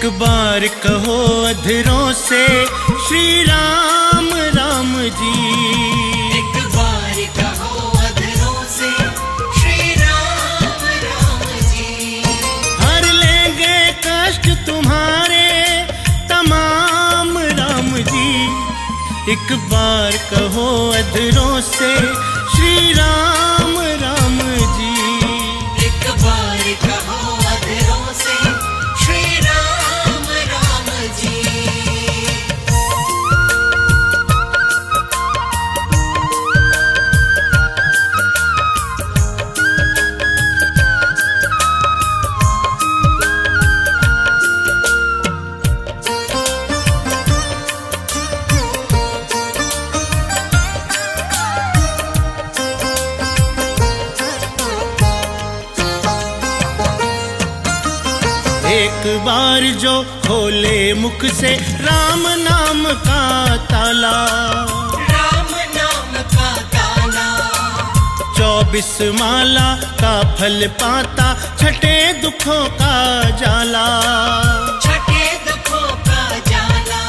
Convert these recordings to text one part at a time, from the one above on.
एक बार कहो अधरों से श्री राम राम जी। एक बार कहो अधरों से श्री राम राम जी। हर लेंगे कष्ट तुम्हारे तमाम राम जी। एक बार कहो अधरों से श्री राम राम जी। एक बार कहो अधरों से श्री राम राम जी। एक बार जो खोले मुख से राम नाम का ताला, राम नाम का ताला 24 माला का फल पाता, छठे दुखों का जाला। छठे दुखों का जाला।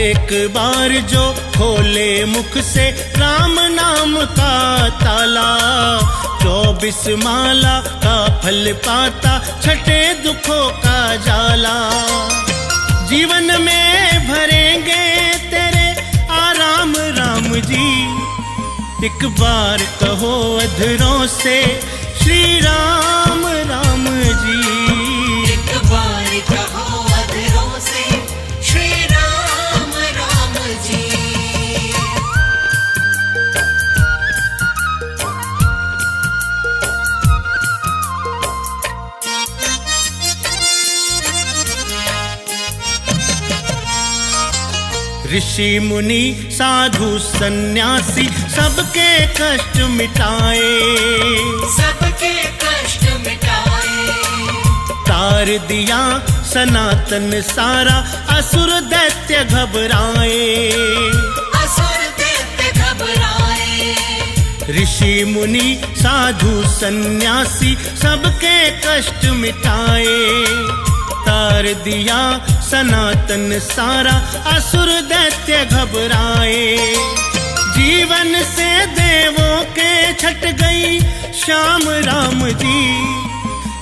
एक बार जो खोले मुख से राम नाम का ताला, 24 माला का फल पाता, छठे दुखों का जाला। जीवन में भरेंगे तेरे आराम राम जी। एक बार कहो अधरों से श्री राम राम जी। एक बार कहो अधरों से श्री राम राम जी। ऋषि मुनि साधु सन्यासी सबके कष्ट मिटाए, सबके कष्ट मिटाए। तार दिया सनातन सारा, असुर दैत्य घबराए। असुर दैत्य घबराए। ऋषि मुनि साधु सन्यासी सबके कष्ट मिटाए, तार दिया सनातन सारा, असुर दैत्य घबराए। जीवन से देवों के छट गई श्याम राम जी।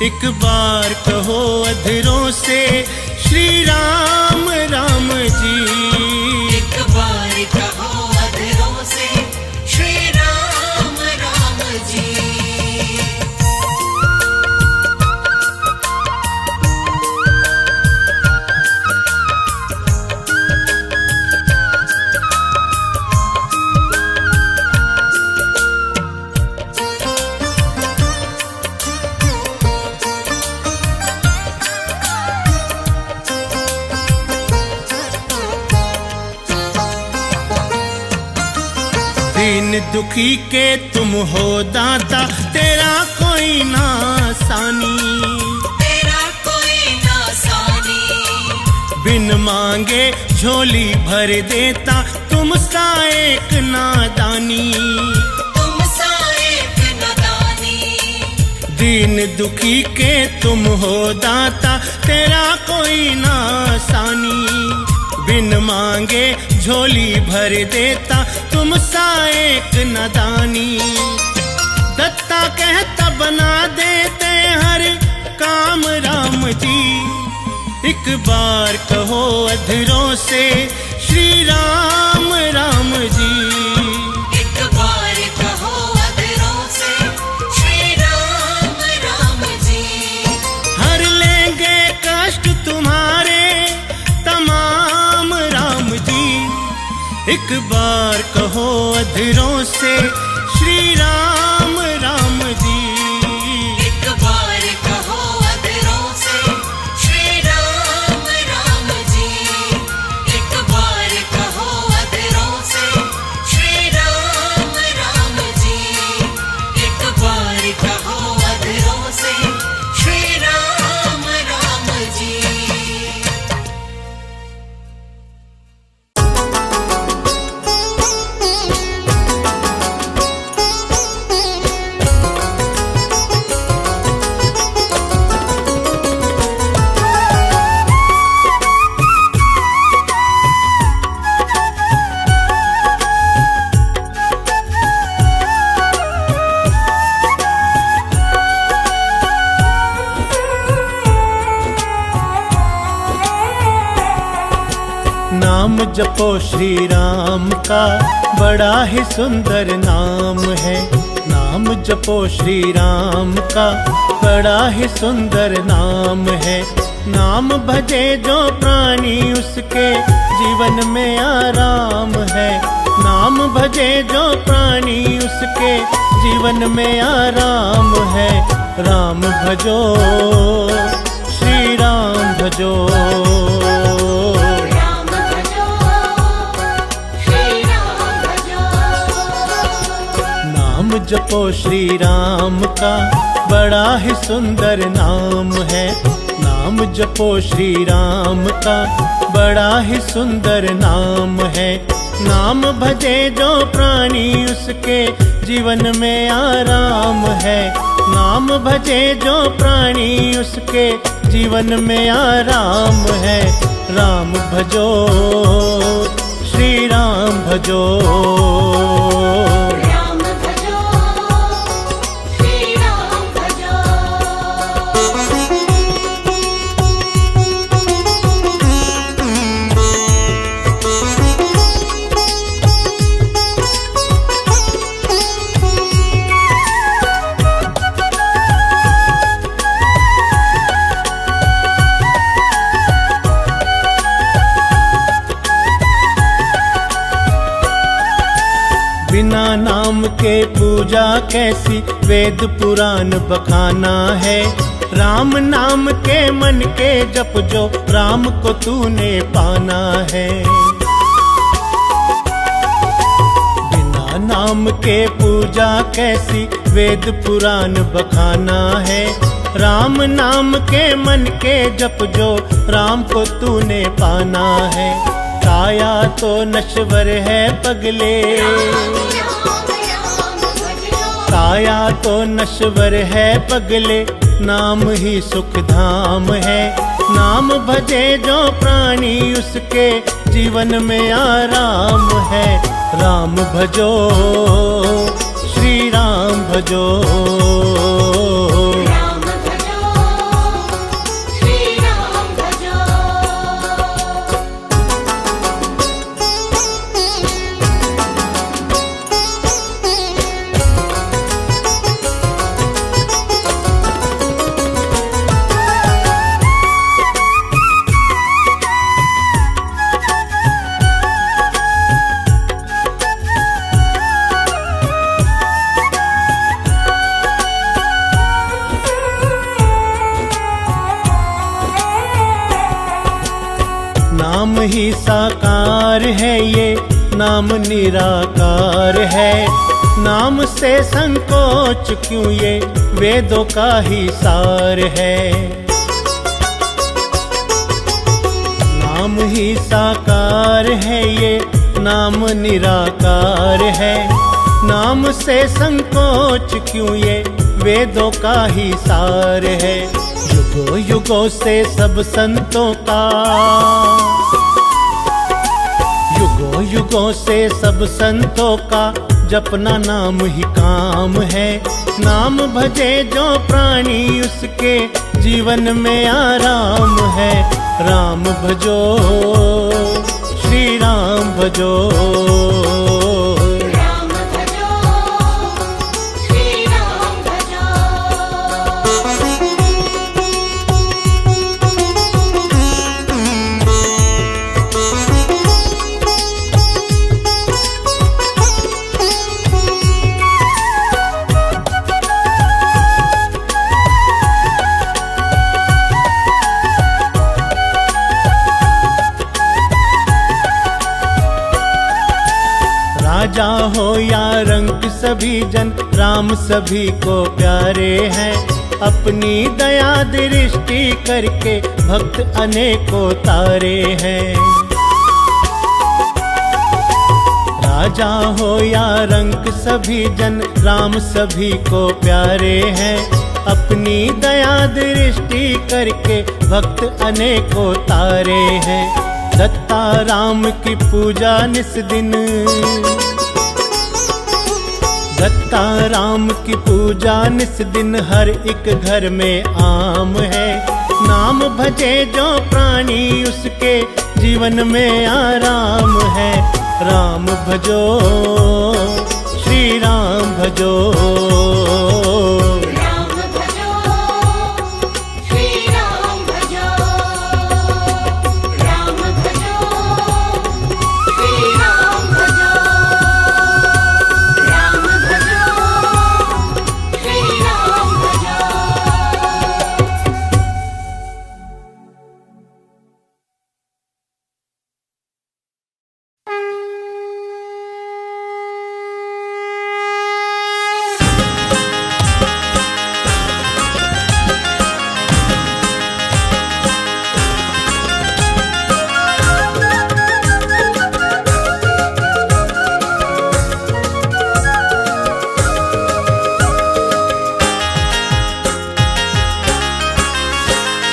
एक बार कहो अधरों से श्री राम राम जी। एक बार कहो अधरों से श्री राम राम जी। दीन दुखी के तुम हो दाता, तेरा कोई ना सानी। तेरा कोई ना सानी। बिन मांगे झोली भर देता, तुम सा एक नादानी। तुम सा एक नादानी। दीन दुखी के तुम हो दाता, तेरा कोई ना सानी। बिन मांगे झोली भर देता, तुम सा एक नादानी। दत्ता कहता बना देते हर काम राम जी। एक बार कहो अधरों से श्री राम राम जी। एक बार कहो अधरों से श्री राम राम जी। हर लेंगे कष्ट तुम्हारे तमाम राम जी। एक बार कहो अधरों से श्री राम राम जी। एक बार कहो अधरों से श्री राम राम जी। एक बार कहो अधरों से श्री राम राम जी। एक बार कहो अधरों से श्री राम राम जी। नाम जपो श्री राम का बड़ा ही सुंदर नाम है। नाम जपो श्री राम का बड़ा ही सुंदर नाम है। नाम भजे जो प्राणी उसके जीवन में आराम है। नाम भजे जो प्राणी उसके जीवन में आराम है। राम भजो श्री राम भजो। राम भजो श्री राम भजो। नाम जपो श्री राम का बड़ा ही सुंदर नाम है। नाम जपो श्री राम का बड़ा ही सुंदर नाम है। नाम भजे जो प्राणी उसके जीवन में आराम है। नाम भजे जो प्राणी उसके जीवन में आराम है। राम भजो श्री राम भजो। राम भजो श्री राम भजो। बिना नाम के पूजा कैसी, वेद पुराण बखाना है। राम नाम के मन के जप जो, राम को तूने पाना है। बिना नाम के पूजा कैसी, वेद पुराण बखाना है। राम नाम के मन के जप जो, राम को तूने पाना है। काया तो नश्वर है पगले, काया तो नश्वर है पगले, नाम ही सुख धाम है। नाम भजे जो प्राणी उसके जीवन में आराम है। राम भजो श्री राम भजो। राम भजो श्री राम भजो। नाम ही साकार है ये, नाम निराकार है। नाम से संकोच क्यों, ये वेदों का ही सार है। नाम ही साकार है ये, नाम निराकार है। नाम से संकोच क्यों, ये वेदों का ही सार है। युगों युगों से सब संतों का, युगों युगों से सब संतों का जपना नाम ही काम है। नाम भजे जो प्राणी उसके जीवन में आराम है। राम भजो श्री राम भजो। राम भजो श्री राम भजो। राजा हो या रंक सभी जन, राम सभी को प्यारे हैं। अपनी दया दृष्टि करके भक्त अनेकों तारे हैं। राजा हो या रंक सभी जन, राम सभी को प्यारे हैं। अपनी दया दृष्टि करके भक्त अनेकों तारे हैं। दत्ता राम की पूजा निस दिन, दत्ता राम की पूजा निस दिन हर एक घर में आम है। नाम भजे जो प्राणी उसके जीवन में आराम है। राम भजो, श्री राम भजो। राम भजो, श्री राम भजो। राम भजो, श्री राम भजो। राम भजो, श्री राम भजो।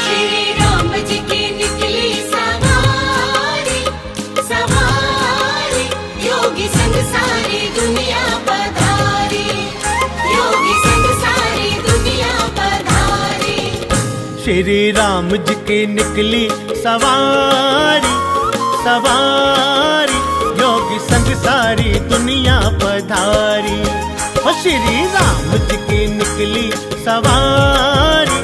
श्री राम जी की निकली सवारी, सवारी, योगी संग सारी दुनिया पधारी, योगी संग सारी दुनिया पधारी। श्री राम जी की निकली सवारी, सवारी, योगी संग सारी दुनिया पधारी। ओ श्री राम जी की निकली सवारी,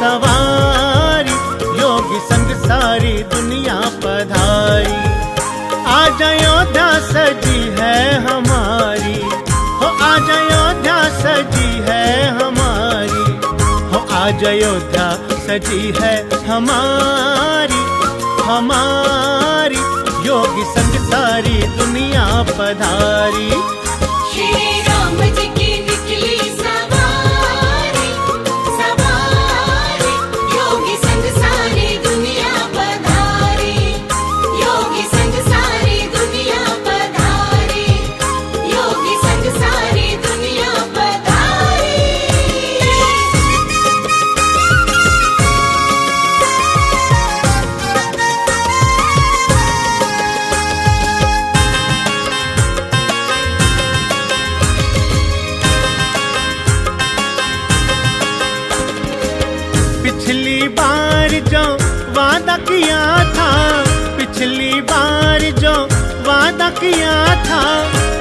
सवारी, योगी संग सारी दुनिया पधारी। आज अयोध्या सजी है हमारी, हो आज अयोध्या सजी है हमारी, हो आज अयोध्या सजी है हमारी, हमारी, योगी संग सारी दुनिया पधारी। श्री राम जी की निकली सवारी, सवारी, योगी संग सारी दुनिया पधारी, योगी संग सारी दुनिया पधारी, योगी संग सारी दुनिया पधारी। पिछली बार जो वादा किया था, पिछली बार जो वादा किया था,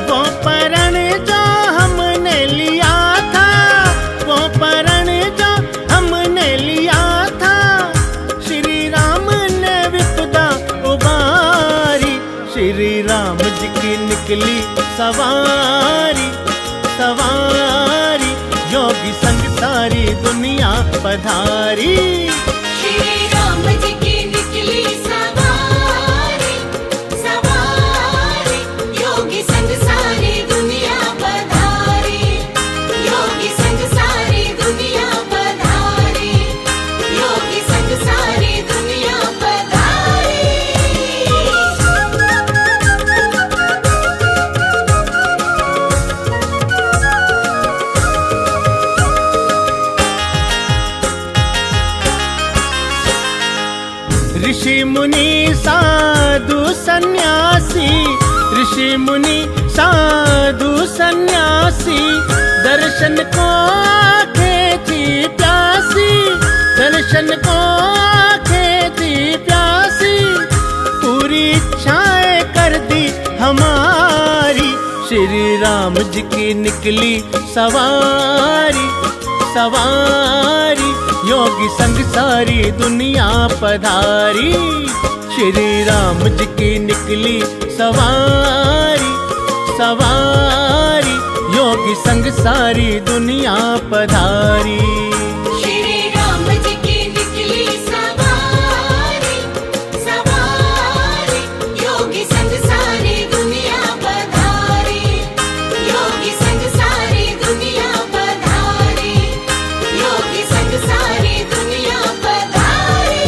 वो प्रण जो हमने लिया था, वो प्रण जो हमने लिया था, श्री राम ने विपदा उबारी। श्री राम जी की निकली सवारी, सवारी, योगी संग सारी दुनिया पधारी। श्री राम जी की निकली सवारी, सवारी, योगी संग सारी दुनिया पधारी, योगी संग सारी दुनिया पधारी, योगी संग सारी दुनिया पधारी। ऋषि मुनि साधु सन्यासी, ऋषि मुनि साधु सन्यासी, दर्शन को खेती प्यासी, दर्शन को खेती प्यासी, पूरी इच्छाएं कर दी हमारी। श्री राम जी की निकली सवारी, सवारी, योगी संग सारी दुनिया पधारी। श्री राम जी की निकली सवारी, सवारी, योगी संग सारी दुनिया पधारी। श्री राम जी की निकली सवारी, सवारी, योगी संग सारी दुनिया पधारी, योगी संग सारी दुनिया पधारी, योगी संग सारी दुनिया पधारी।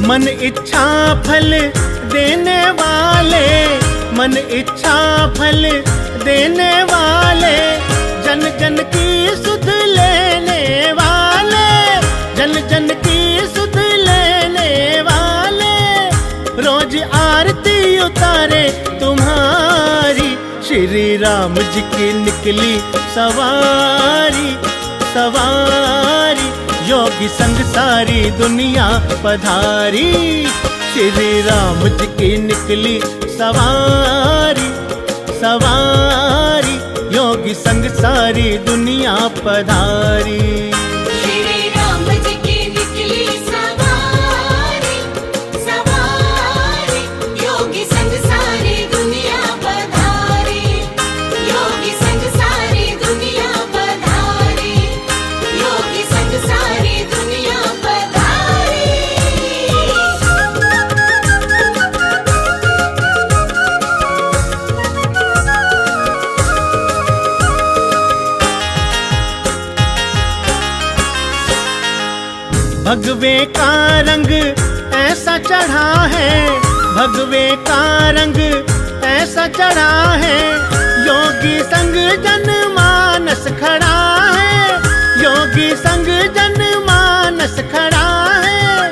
मन इच्छा फल देने वाले, मन इच्छा फल देने वाले, जन जन की सुध लेने वाले, जन जन की सुध लेने उतारे तुम्हारी। श्री राम जी की निकली सवारी, सवारी योगी संग सारी दुनिया पधारी। श्री राम जी की निकली सवारी, सवारी योगी संग सारी दुनिया पधारी। श्री राम जी की निकली सवारी, सवारी योगी संग सारी दुनिया पधारी। योगी संग सारी दुनिया पधारी, योगी संग सारी दुनिया पधारी। भगवे का रंग ऐसा चढ़ा है, भगवे का रंग ऐसा चढ़ा है। योगी संग जनमानस खड़ा है, योगी संग जनमानस खड़ा है।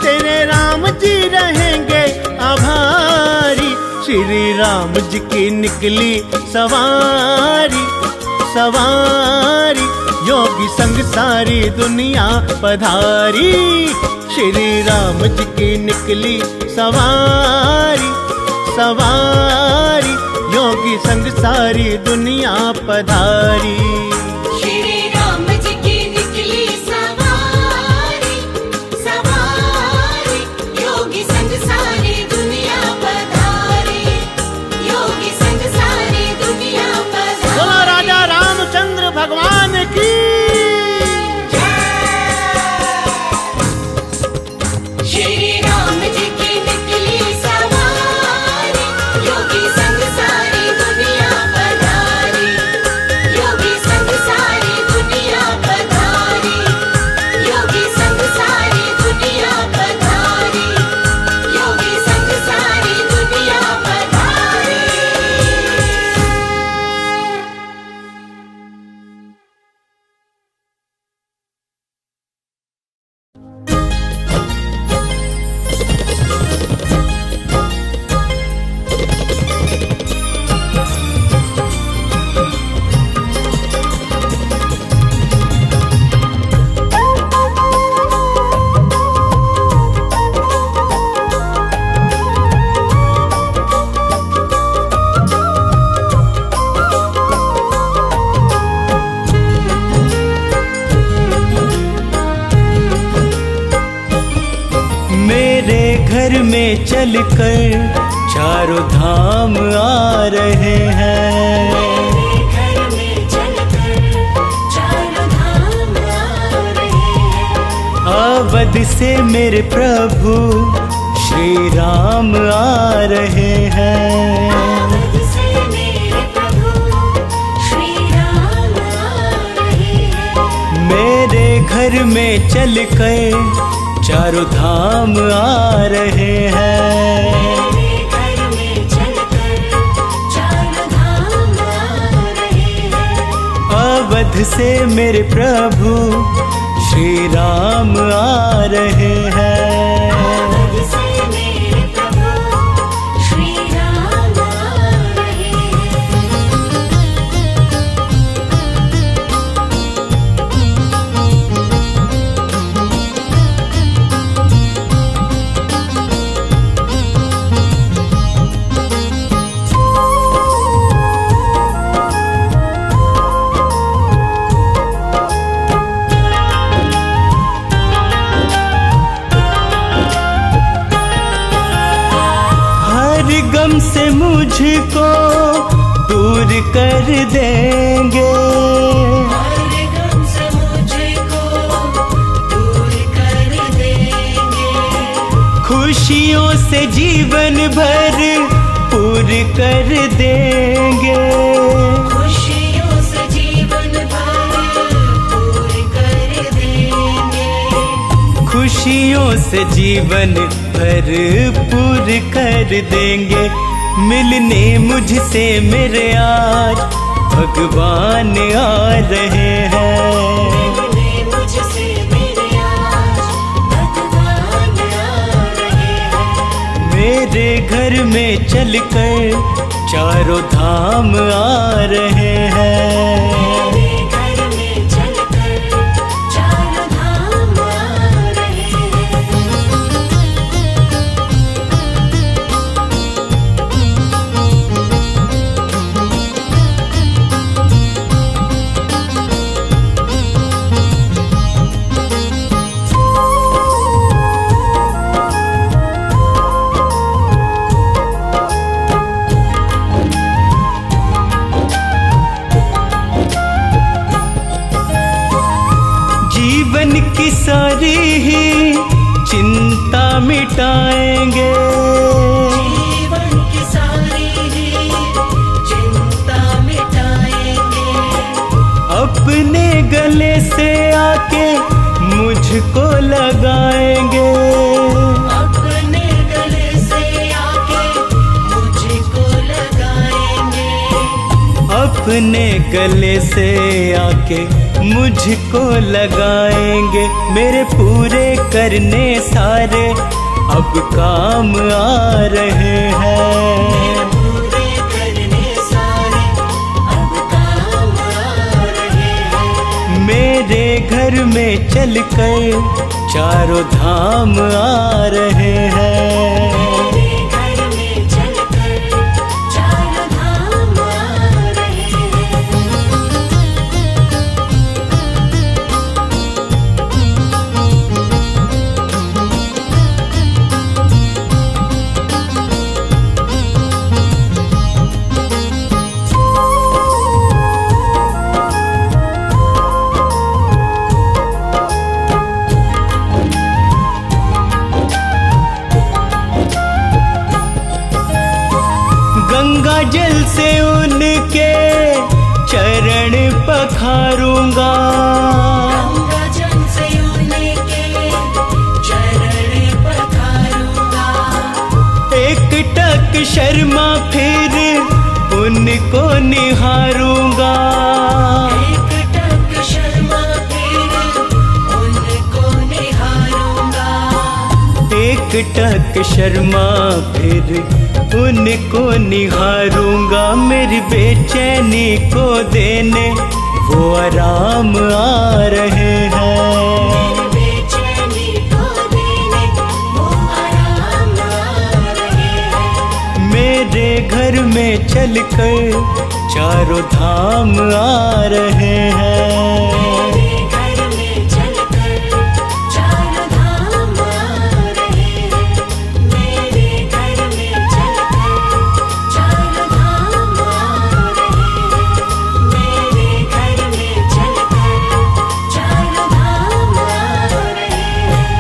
तेरे राम जी रहेंगे आभारी। श्री राम जी की निकली सवारी, सवारी योगी संग सारी दुनिया पधारी। श्री राम जी की निकली सवारी, सवारी योगी संग सारी दुनिया पधारी। श्री राम जी की निकली सवारी, सवारी योगी संग सारी दुनिया पधारी। योगी संग सारी दुनिया पधारी। बोलो राजा रामचंद्र भगवान की। श्री राम जी की निकली सवारी, योगी संग सारी दुनिया पधारी। योगी संग सारी दुनिया पधारी, योगी संग सारी दुनिया पधारी। योगी संग सारी दुनिया पधारी। मेरे घर में चलकर चारों धाम आ रहे हैं। घर में चलकर चारों धाम आ रहे हैं। अवध से मेरे प्रभु श्री राम आ रहे हैं। अवध से मेरे प्रभु श्री राम आ रहे हैं। मेरे घर में चलकर चारों धाम आ रहे हैं। मेरे घर में चलकर चारों धाम आ रहे हैं। अवध से मेरे प्रभु श्री राम आ रहे हैं। अवध से मेरे प्रभु श्री राम आ रहे हैं। गम से मुझको दूर कर देंगे। हर गम से मुझको दूर कर देंगे। खुशियों से जीवन भर पूर कर देंगे। खुशियों से जीवन भर पूर कर देंगे। खुशियों से जीवन भरपूर कर देंगे। मिलने मुझसे मेरे आज भगवान आ रहे हैं। मिलने मुझसे मेरे आज भगवान आ रहे हैं। मेरे घर में चलकर चारों धाम आ रहे हैं। मेरे घर में चलकर चारों धाम आ रहे जीवन की सारी ही चिंता मिटाएंगे। जीवन की सारी ही चिंता मिटाएंगे। अपने गले से आके मुझको लगाएंगे। अपने गले से आके मुझको लगाएंगे। अपने गले से आके मुझको लगाएंगे। मेरे पूरे करने सारे अब काम आ रहे हैं। पूरे करने सारे अब काम आ रहे हैं। मेरे घर में चलकर चारों धाम आ रहे हैं। मेरे घर में चलकर चारों धाम आ रहे हैं। गंगा जल से उनके चरण पखारूंगा। गंगा जल से उनके चरण पखारूंगा। एक टक शर्मा फिर उनको निहारूंगा। एक टक शर्मा फिर उनको निहारूंगा। एक टक शर्मा फिर उनको निहारूंगा। मेरी बेचैनी को देने वो आराम आ रहे हैं। बेचैनी को देने वो आराम आ रहे हैं। मेरे घर में चलकर चारों धाम आ रहे हैं। मेरे घर में चलकर चारों धाम आ रहे हैं। मेरे घर में चलकर चारों धाम आ रहे हैं। मेरे घर में चलकर चारों धाम आ रहे हैं।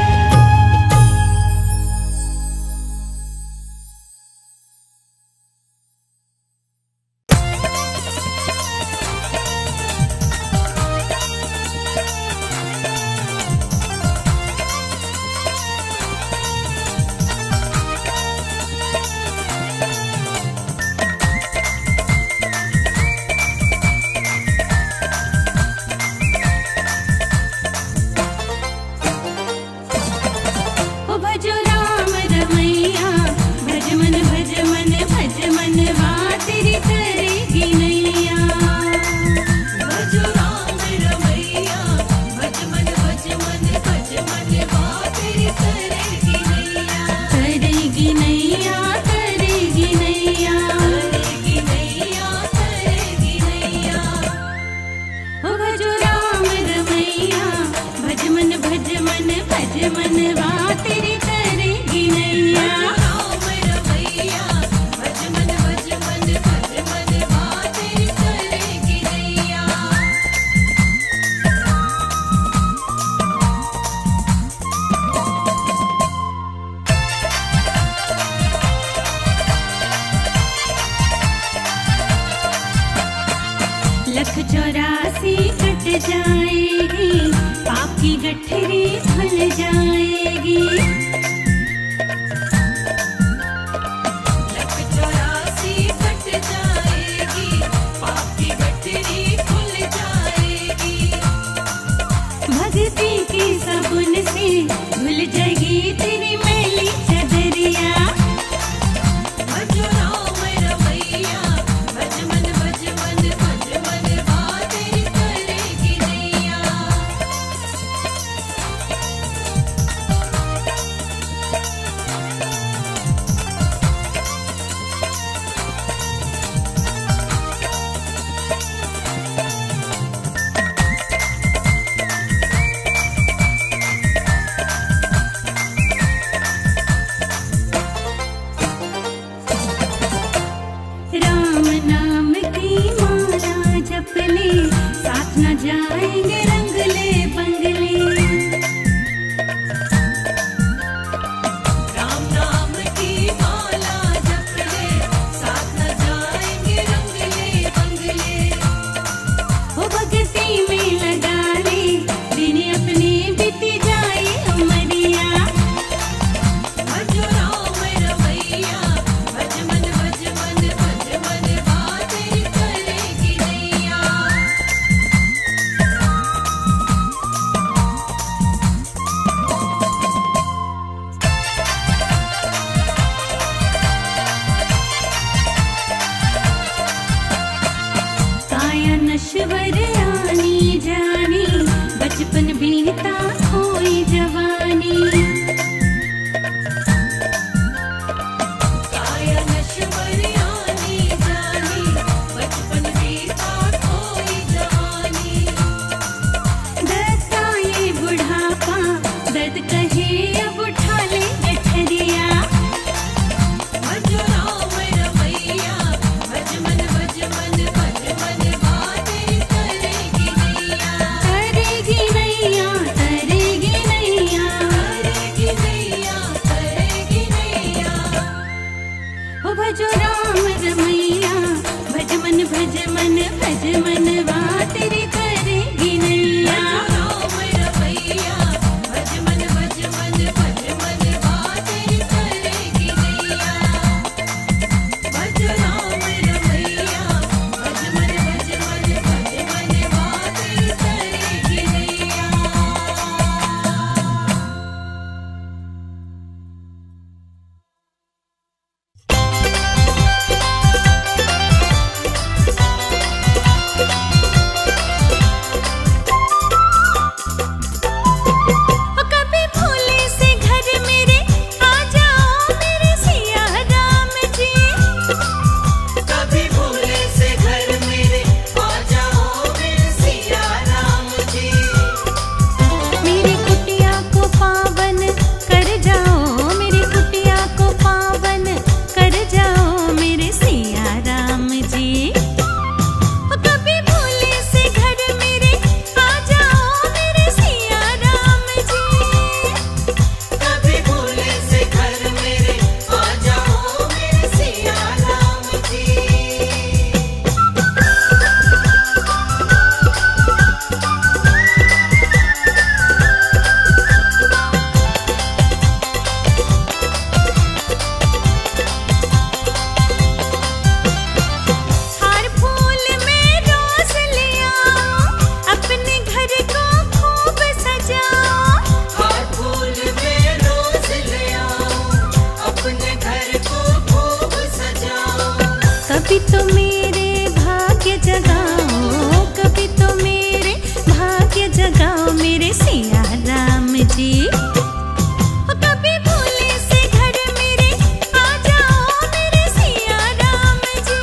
मन भज मनवा तेरी करेगी नैया राम रवैया भज मन भज मनवा तेरी करेगी नैया भज राम रवैया भज मनवा तेरी करेगी नैया। कभी भोले से घर मेरे आ जाओ मेरे सिया राम जी कभी भोले से घर मेरे आ जाओ मेरे सिया राम जी मेरी कुटिया को पावन कर जाओ मेरी कुटिया को पावन कर जाओ मेरे सिया राम जी कभी भोले से घर मेरे आ जाओ मेरे सिया राम जी कभी भोले से घर मेरे आ जाओ मेरे सिया राम जी। हार फूल में रोज ले आओ अपने घर को खूब सजाओ हार फूल में रोज ले आओ अपने घर को खूब सजाओ कभी तो मेरे भाग्य जगाओ कभी तो मेरे भाग्य जगाओ मेरे सिया राम जी कभी भोले से घर मेरे आ जाओ मेरे सिया राम जी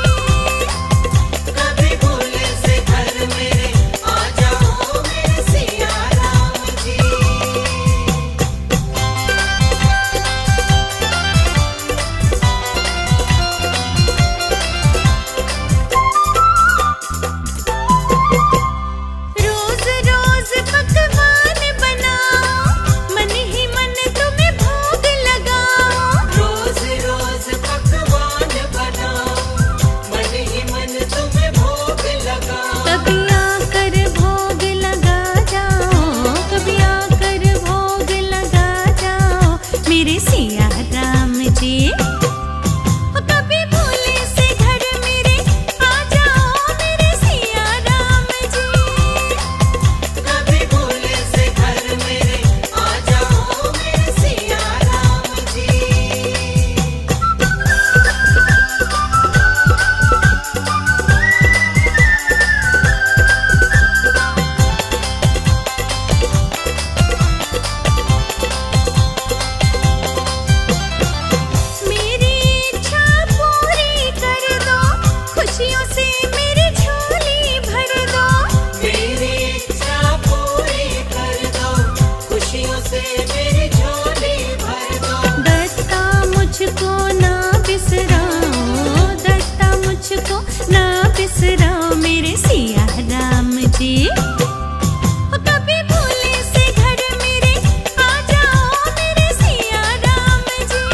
कभी भोले से घर मेरे आ जाओ मेरे सिया राम जी। रोज रोज पकवान बनाओ मन ही मन तुम्हें भोग लगाओ रोज रोज पकवान बनाओ मन ही मन तुम्हें भोग लगाओ कभी आकर भोग लगा जाओ कभी आकर भोग लगा जाओ मेरे सिया राम जी कभी भोले से घर मेरे आ जाओ मेरे सिया राम जी कभी भोले से घर मेरे आ जाओ मेरे सिया राम जी। मेरी इच्छा पूरी कर दो खुशियों से मेरी झोली भर दो मेरी इच्छा पूरी कर दो खुशियों से मेरी झोली भर दो दत्ता मुझको ना बिसराओ दत्ता मुझको ना बिसराओ मेरे सिया राम जी कभी भोले से घर मेरे आ जाओ मेरे सिया राम जी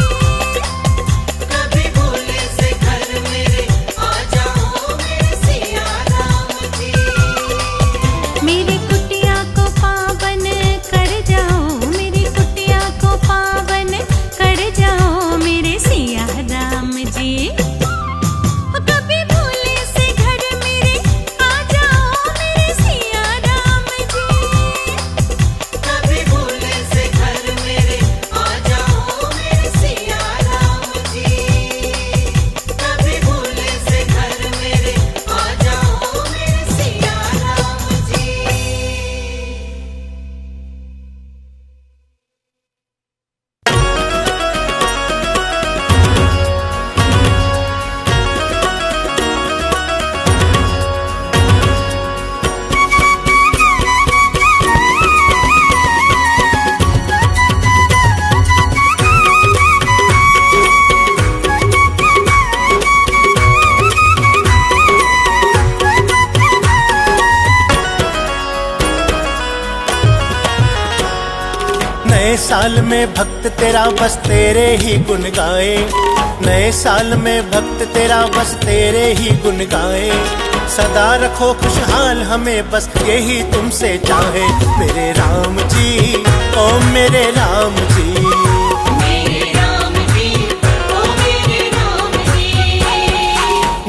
कभी भोले से घर मेरे आ जाओ मेरे सिया राम जी। मेरी कुटिया को पावन कर जाओ मेरी कुटिया को पावन कर जाओ मेरे सिया राम जी कभी भोले से घर मेरे आ जाओ मेरे सिया राम जी कभी भोले से घर मेरे आ जाओ मेरे सिया राम जी कभी भोले से घर मेरे आ जाओ मेरे सिया राम जी। नए साल में भक्त तेरा बस तेरे ही गुण गाए, नए साल में भक्त तेरा बस तेरे ही गुण गाए। सदा रखो खुशहाल हमें बस यही तुमसे चाहे मेरे राम जी, ओ मेरे राम जी। मेरे राम जी, ओ मेरे राम जी।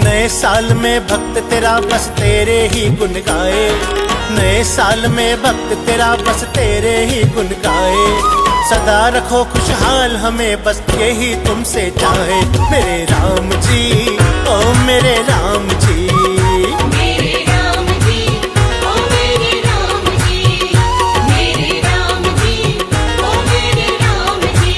नए साल में भक्त तेरा बस तेरे ही गुण गाए, नए साल में भक्त तेरा बस तेरे ही गुण गाए। सदा रखो खुशहाल हमें बस यही तुमसे चाहे मेरे राम जी, ओ मेरे राम जी। मेरे राम जी, ओ मेरे राम जी। मेरे राम जी, ओ मेरे राम जी।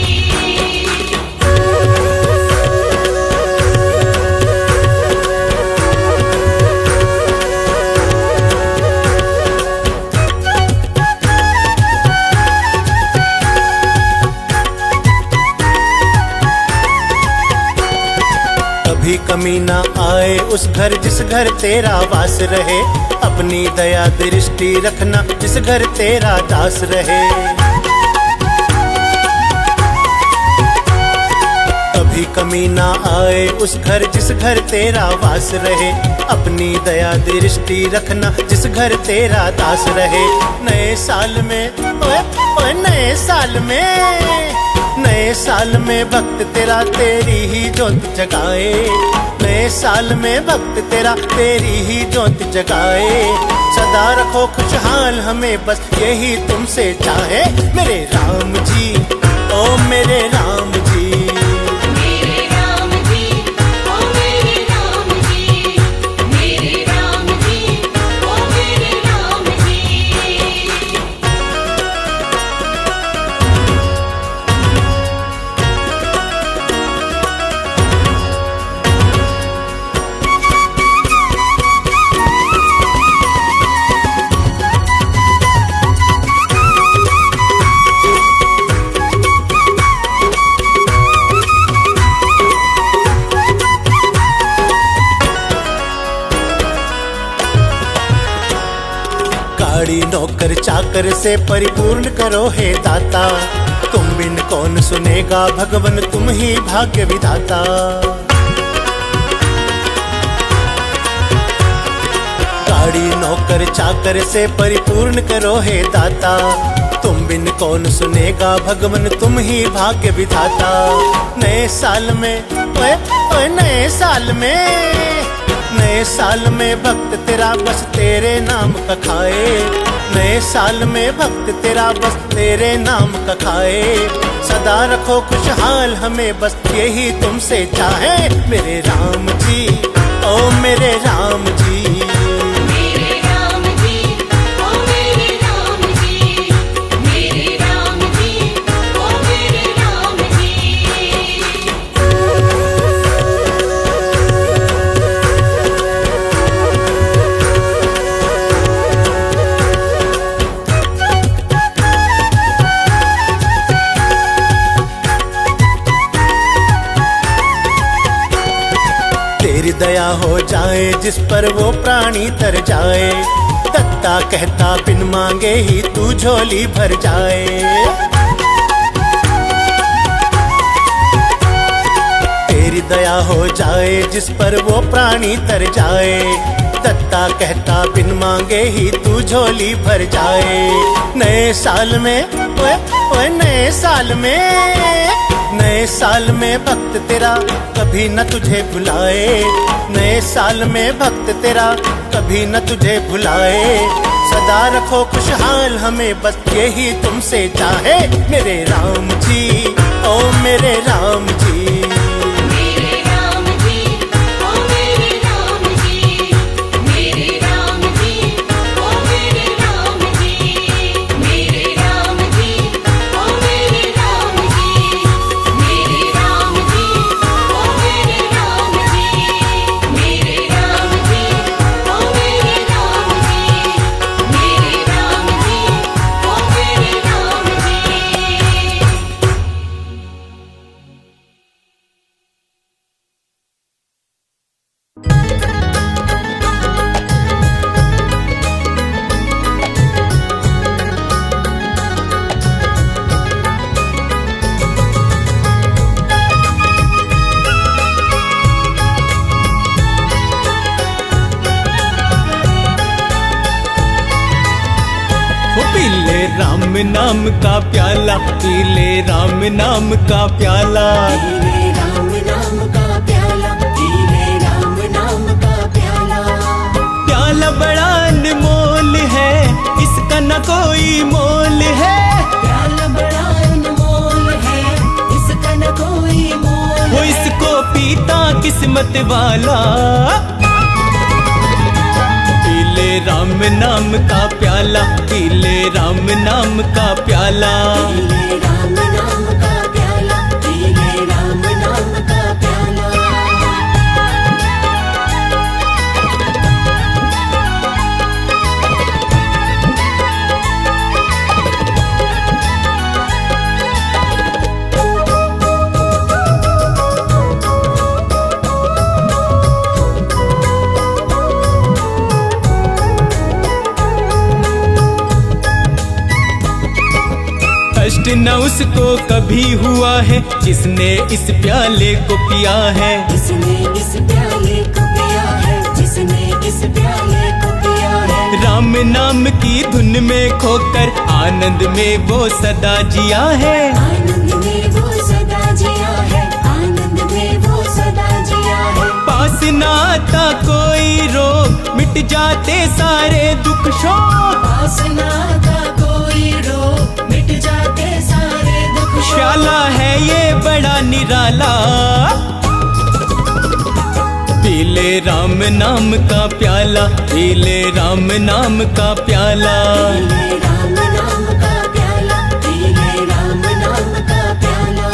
कभी कमी ना आए उस घर जिस घर तेरा वास रहे, अपनी दया दृष्टि रखना जिस घर तेरा दास रहे। कभी कमी ना आए उस घर जिस घर तेरा वास रहे, अपनी दया दृष्टि रखना जिस घर तेरा दास रहे। नए साल में ओए ओए नए साल में, नए साल में भक्त तेरा तेरी ही ज्योत जगाए, नए साल में भक्त तेरा तेरी ही ज्योत जगाए। सदा रखो खुशहाल हमें बस यही तुमसे चाहे मेरे राम जी, ओ मेरे राम जी। मेरे राम जी, ओ मेरे राम जी। मेरे राम जी, ओ मेरे राम जी। गाड़ी नौकर चाकर से परिपूर्ण करो हे दाता, तुम बिन कौन सुनेगा भगवन तुम ही भाग्य विधाता। गाड़ी नौकर चाकर से परिपूर्ण करो हे दाता, तुम बिन कौन सुनेगा भगवन तुम ही भाग्य विधाता। नए साल में ओए ओए नए साल में, नए साल में भक्त तेरा बस तेरे नाम का खाए, नए साल में भक्त तेरा बस तेरे नाम का खाए। सदा रखो खुशहाल हमें बस यही तुमसे चाहे मेरे राम जी, ओ मेरे राम जी। मेरे राम जी, ओ मेरे राम जी। मेरे राम जी, ओ मेरे राम जी। तेरी दया हो जाए जिस पर वो प्राणी तर जाए, दत्ता कहता बिन मांगे ही तू झोली भर जाए। तेरी दया हो जाए जिस पर वो प्राणी तर जाए, दत्ता कहता बिन मांगे ही तू झोली भर जाए। नए साल में ओए ओए नए साल में, नए साल में भक्त तेरा कभी न तुझे भुलाए, नए साल में भक्त तेरा कभी न तुझे भुलाए। सदा रखो खुशहाल हमें बस यही तुमसे चाहे मेरे राम जी, ओ मेरे राम जी। राम नाम का प्याला, पी ले राम नाम का प्याला। पी ले राम नाम का प्याला, पी ले राम नाम का प्याला। प्याला बड़ा अनमोल है, इसका न कोई मोल है। प्याला बड़ा अनमोल है, इसका न कोई मोल वो इसको पीता किस्मत वाला। पी ले राम नाम का प्याला, पी ले राम नाम का प्याला। पी ले राम नाम का प्याला, पी ले राम नाम का प्याला। कष्ट न उसको कभी हुआ है, जिसने इस प्याले को पिया है। जिसने इस प्याले को पिया है, जिसने इस प्याले को पिया है। राम नाम की धुन में खोकर आनंद में वो सदा जिया है। आनंद में वो सदा जिया है, आनंद में वो सदा जिया है। पास न आता कोई रोग, मिट जाते सारे दुख शोक। पास न आता कोई रोग, मिट जाते सारे दुख शोक। प्याला है ये बड़ा निराला, पी ले राम नाम का प्याला, पी ले राम नाम का प्याला। पी ले राम नाम का प्याला, पी ले राम नाम का प्याला।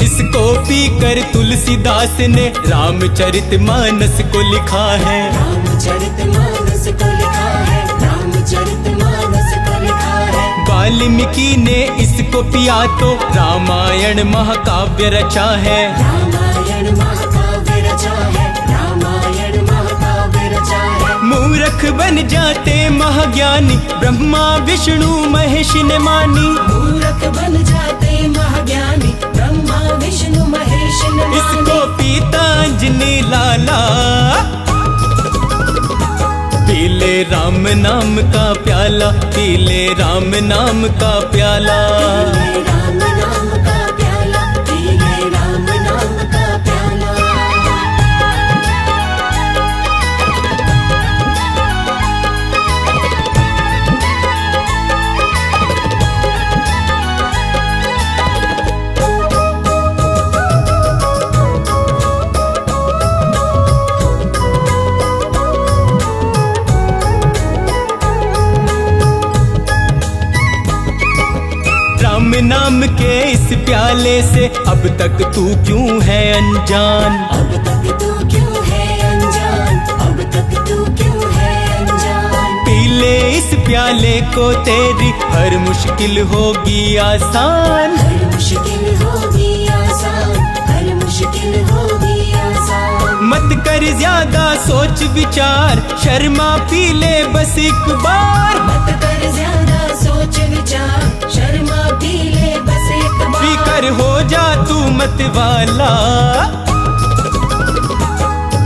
इसको पीकर तुलसीदास ने रामचरितमानस को लिखा है। रामचरितमानस को लिखा है, रामचरितमानस को लिखा है। वाल्मीकि ने इसको पिया तो रामायण महाकाव्य रचा है। रामायण महाकाव्य रचा है, रामायण महाकाव्य रचा है। मूर्ख बन जाते महाज्ञानी, ब्रह्मा विष्णु महेश ने मानी। मूर्ख बन जाते महाज्ञानी, ब्रह्मा विष्णु महेश ने मानी। इसको पीता अंजनी लाला, पी ले राम नाम का प्याला, पी ले राम नाम का प्याला। पी ले राम नाम का प्याला, पी ले राम नाम का प्याला। राम नाम के इस प्याले से अब तक तू क्यों है अनजान। अब तक तू क्यों है अनजान, अब तक तू क्यों है अनजान। पी ले इस प्याले को, तेरी हर मुश्किल होगी आसान। हर मुश्किल होगी आसान, हर मुश्किल होगी आसान। मत कर ज्यादा सोच विचार, शर्मा पी ले बस एक बार। मत कर ज्यादा सोच विचार, शर्मा पी ले बस एक बार। पीकर हो जा तू मत वाला,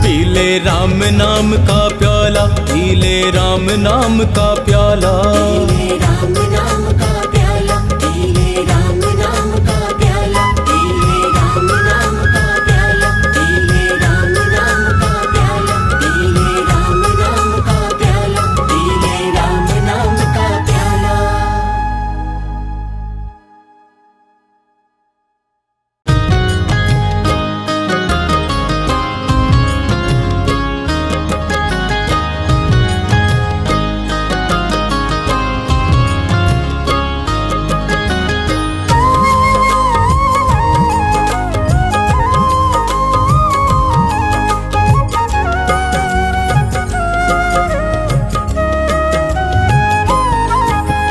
पी ले राम नाम का प्याला, पी ले राम नाम का प्याला। पी ले राम नाम का प्याला, पी ले राम नाम का प्याला। पी ले राम नाम का प्याला, पी ले राम नाम का प्याला। पी ले राम नाम का प्याला, पी ले राम नाम का प्याला।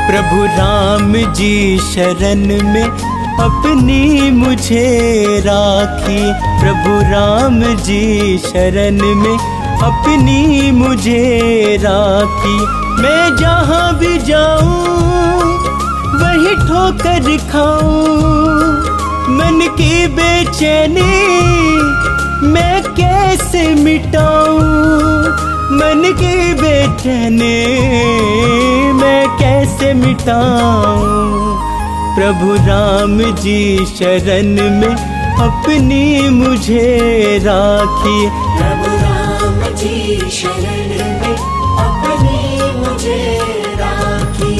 प्रभु राम जी शरण में अपनी मुझे राखी, प्रभु राम जी शरण में अपनी मुझे राखी। मैं जहाँ भी जाऊँ वही ठोकर खाऊं, मन की बेचैनी मैं कैसे मिटाऊं, मन की बेचैनी मैं कैसे मिटाऊं। प्रभु राम जी शरण में अपनी मुझे राखी। प्रभु राम जी शरण में अपनी मुझे राखी।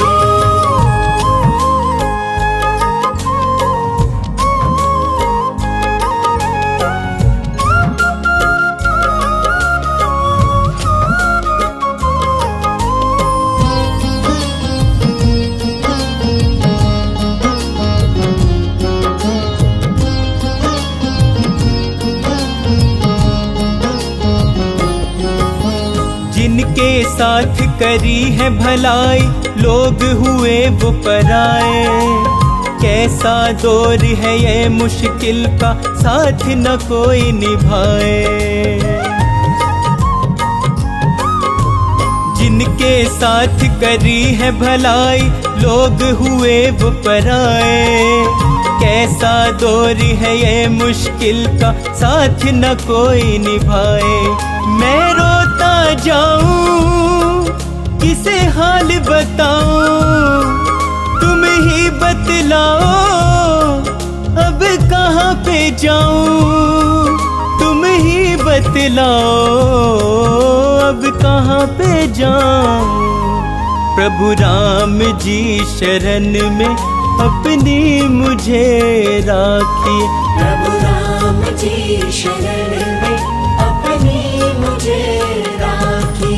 जिनके साथ करी है भलाई लोग हुए वो पराए, कैसा दौर है ये मुश्किल का साथ न कोई निभाए। जिनके साथ करी है भलाई लोग हुए वो पराए, कैसा दौर है ये मुश्किल का साथ न कोई निभाए। मैं रोता जाऊं किसे हाल बताऊं, तुम ही बतलाओ अब कहाँ पे जाऊं, तुम ही बतलाओ अब कहाँ पे जाऊं। प्रभु राम जी शरण में अपनी मुझे राखी। प्रभु राम जी शरण में अपनी मुझे राखी।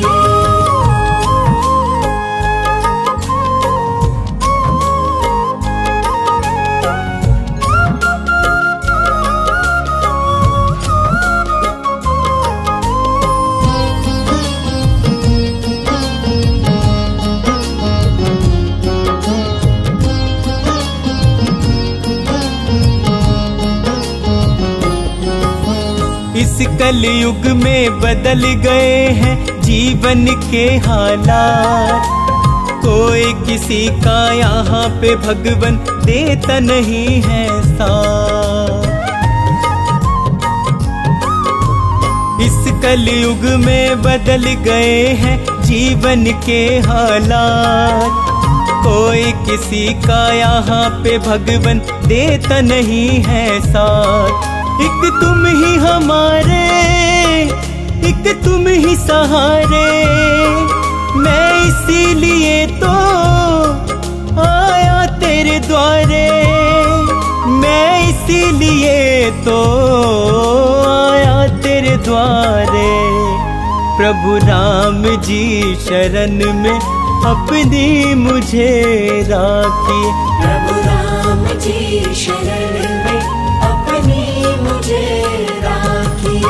इस कलयुग में बदल गए हैं जीवन के हालात, कोई किसी का यहाँ पे भगवन देता नहीं है साथ। इस कलयुग में बदल गए हैं जीवन के हालात, कोई किसी का यहाँ पे भगवन देता नहीं है साथ। एक तुम ही हमारे, एक तुम ही सहारे, मैं इसीलिए तो आया तेरे द्वारे, मैं इसीलिए तो आया तेरे द्वारे। प्रभु राम जी शरण में अपनी मुझे राखी। प्रभु राम जी शरण में अपनी मुझे राखी।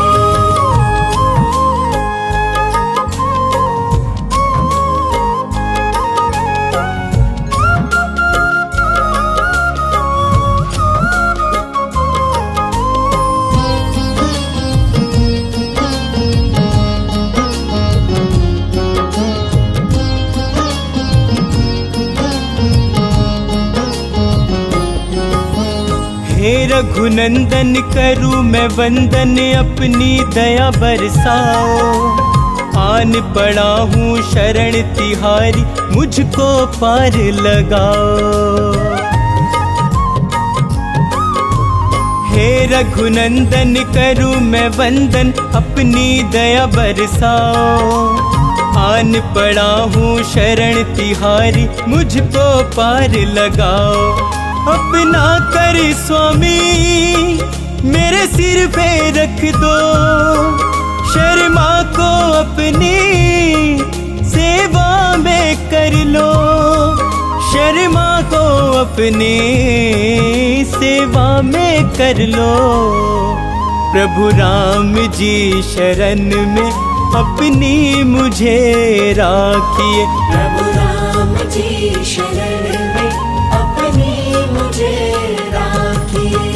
हे रघुनंदन करूँ मैं वंदन अपनी दया बरसाओ, आन पड़ा हूँ शरण तिहारी मुझको पार लगाओ। हे रघुनंदन करूँ मैं वंदन अपनी दया बरसाओ, आन पड़ा हूँ शरण तिहारी मुझको पार लगाओ। अपना कर स्वामी मेरे सिर पे रख दो, शर्मा को अपनी सेवा में कर लो, शर्मा को अपनी सेवा में कर लो। प्रभु राम जी शरण में अपनी मुझे राखिए। प्रभु राम जी शरण में अपनी मुझे राखिए।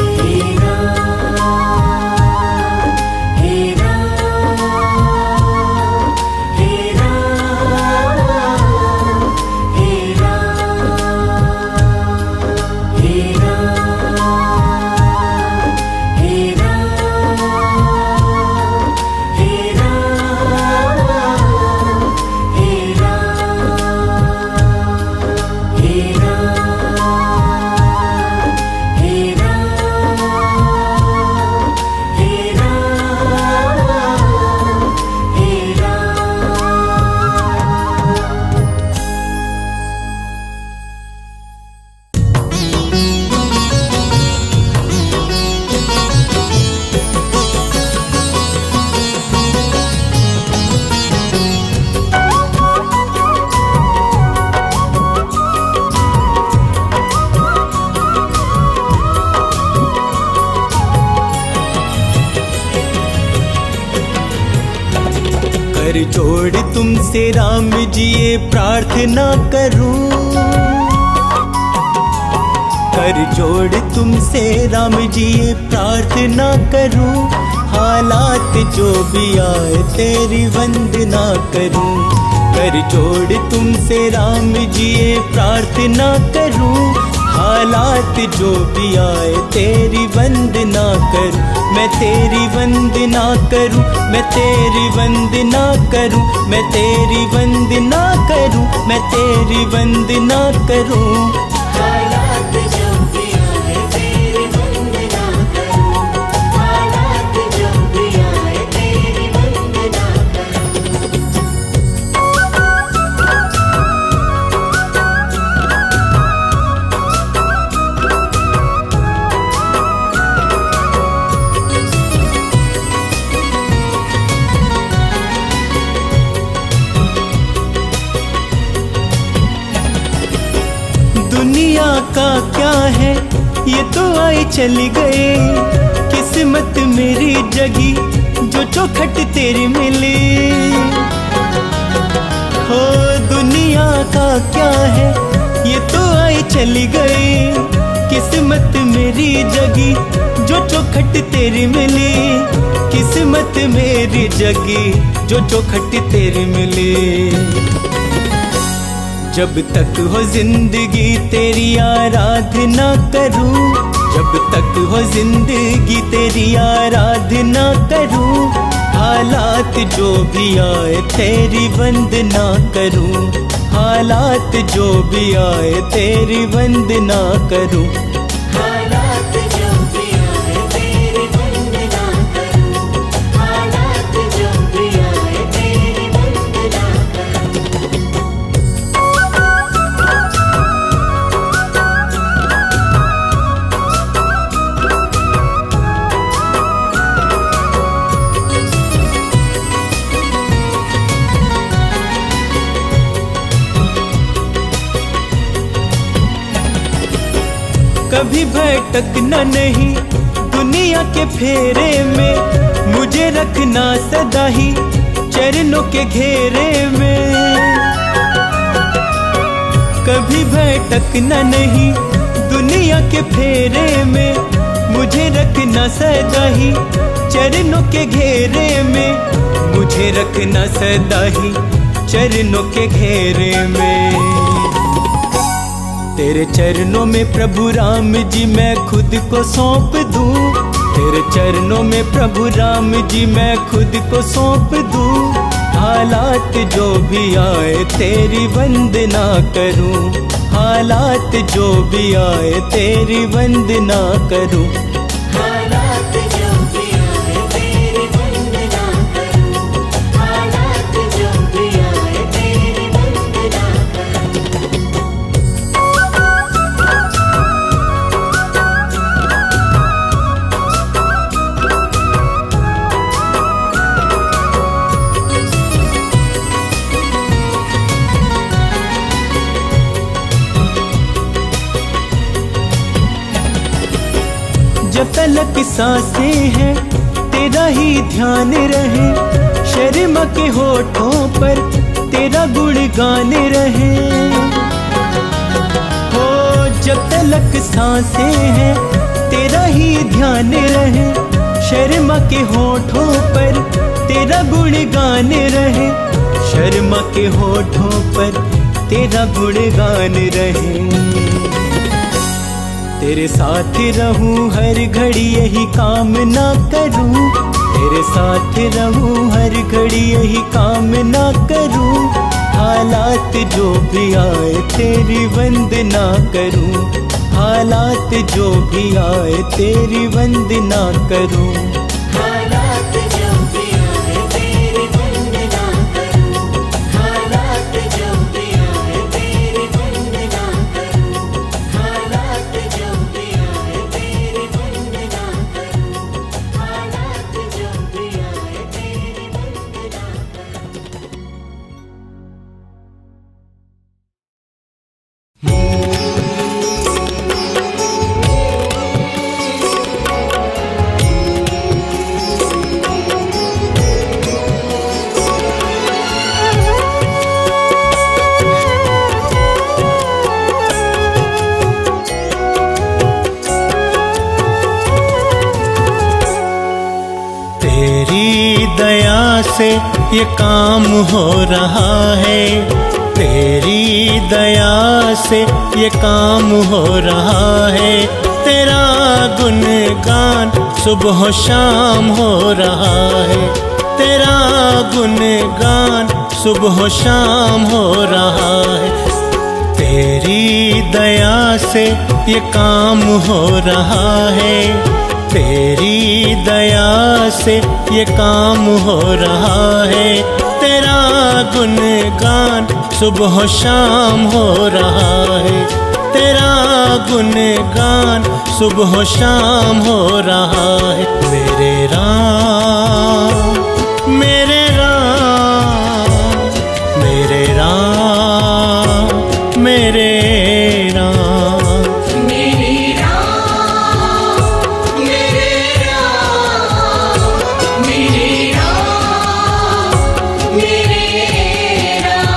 तुमसे राम जी ये प्रार्थना करूं, कर जोड़ तुमसे राम जी ये प्रार्थना करूं, हालात जो भी आए तेरी वंदना करूं। कर जोड़ तुमसे राम जी ये प्रार्थना करूं, हालात जो भी आए तेरी वंदना करूं। मैं तेरी वंदना करूं, मैं तेरी वंदना करूं, मैं तेरी वंदना करूं, मैं तेरी वंदना करूं। हालात जो भी आए तेरी वंदना करूं, हालात जो भी आए तेरी वंदना करूं। दुनिया का क्या है ये तो आए चली गए, किस्मत मेरी जगी जो चौखट तेरी मिली। हो दुनिया का क्या है ये तो आए चली गए, किस्मत मेरी जगी जो चौखट तेरी मिली। किस्मत मेरी जगी जो चौखट तेरी मिली। जब तक हो जिंदगी तेरी आराधना करूं, जब तक हो जिंदगी तेरी आराधना करूं, हालात जो भी आए तेरी वंदना करूं, हालात जो भी आए तेरी वंदना करूं। हालात जो भी आए तेरी वंदना करूं, हालात जो भी आए तेरी वंदना करूं। कभी भटकना नहीं दुनिया के फेरे में, मुझे रखना सदा ही चरणों के घेरे में। कभी भटकना नहीं दुनिया के फेरे में, मुझे रखना सदा ही चरणों के घेरे में, मुझे रखना सदा ही चरणों के घेरे में। तेरे चरणों में प्रभु राम जी मैं खुद को सौंप दूं, तेरे चरणों में प्रभु राम जी मैं खुद को सौंप दूं, हालात जो भी आए तेरी वंदना करूं, हालात जो भी आए तेरी वंदना करूं। हालात जो भी आए तेरी वंदना करूं, हालात जो भी आए तेरी वंदना करूं। जब तलक सांसें हैं तेरा ही ध्यान रहे, शर्मा के होठों पर तेरा गुणगान रहे। हो जब तलक सांसें हैं तेरा ही ध्यान रहे, शर्मा के होठों पर तेरा गुणगान रहे, शर्मा के होठों पर तेरा गुणगान रहे। तेरे साथ रहूं हर घड़ी यही कामना करूं, तेरे साथ रहूं हर घड़ी यही कामना करूं, हालात जो भी आए तेरी वंदना करूं, हालात जो भी आए तेरी वंदना करूं। हालात जो भी आए तेरी वंदना करूं, हालात जो भी आए तेरी वंदना करूं, हालात जो भी आए तेरी वंदना करूं, हालात जो भी आए तेरी वंदना करूं। से ये काम हो रहा है, तेरी दया से ये काम हो रहा है। तेरा गुणगान सुबह शाम हो रहा है, तेरा गुणगान सुबह शाम हो रहा है। तेरी दया से ये काम हो रहा है, तेरी दया से ये काम हो रहा है। तेरा गुणगान सुबह शाम हो रहा है, तेरा गुणगान सुबह शाम हो रहा है। मेरे राम मेरे राम मेरे राम मेरे राम मेरे राम मेरे राम मेरे राम मेरे राम।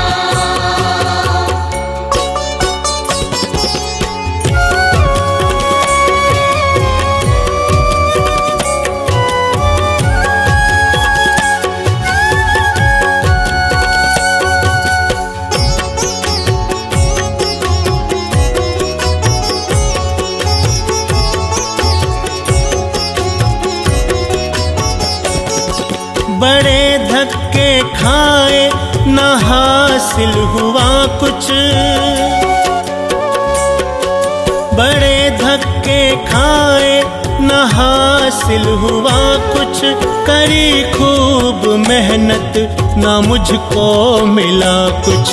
बड़े धक्के खाए न हासिल हुआ कुछ, बड़े धक्के खाए न हासिल हुआ कुछ। करी खूब मेहनत ना मुझको मिला कुछ,